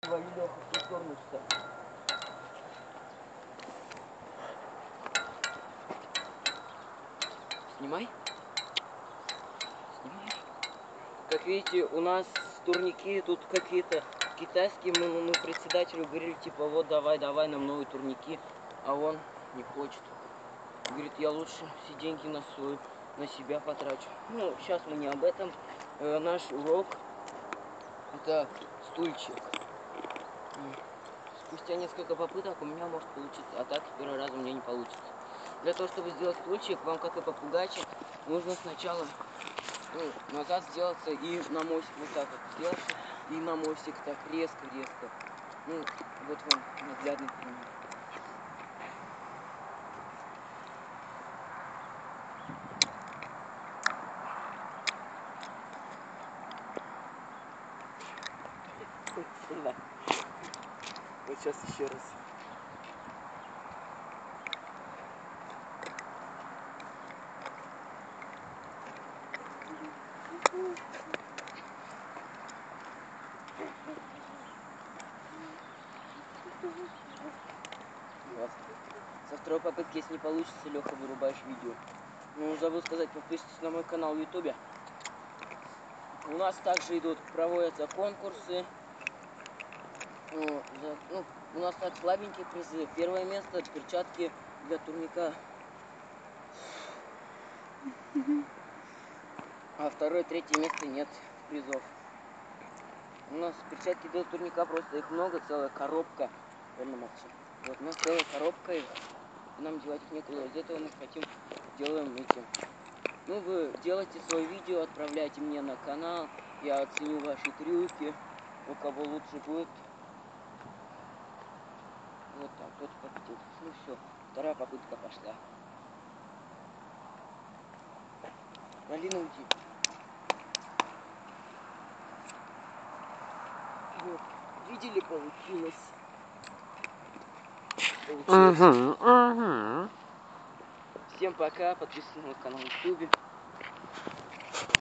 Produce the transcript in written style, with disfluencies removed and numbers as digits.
Леха, ты тормишься. Снимай. Снимай. Как видите, у нас турники тут какие-то китайские. Мы председателю говорили, типа, вот давай нам новые турники. А он не хочет. Говорит, я лучше все деньги на себя потрачу. Ну, сейчас мы не об этом. Наш урок это стульчик. Спустя несколько попыток у меня может получиться, а так с первого раза у меня не получится. Для того, чтобы сделать стульчик, вам, как и попугайчик, нужно сначала назад сделаться и на мостик вот так вот сделать, и на мостик так резко. Вот вам наглядный пример. Да. Вот сейчас еще раз. Вот. Со второй попытки, если не получится, Леха, вырубаешь видео. Ну, забыл сказать, подписывайтесь на мой канал в ютубе. У нас также проводятся конкурсы. У нас так слабенькие призы. Первое место — перчатки для турника. А второе, третье место нет призов. У нас перчатки для турника просто их много, целая коробка. Верно, молчи. Вот у нас целая коробка их. Нам девать их некуда. Из этого мы делаем эти. Ну, вы делайте свое видео, отправляйте мне на канал. Я оценю ваши трюки. У кого лучше будет. Вот так, тот победит. Ну все, вторая попытка пошла. Алина, уйди. Вот, видели, получилось. Всем пока, подписывайтесь на мой канал в ютубе.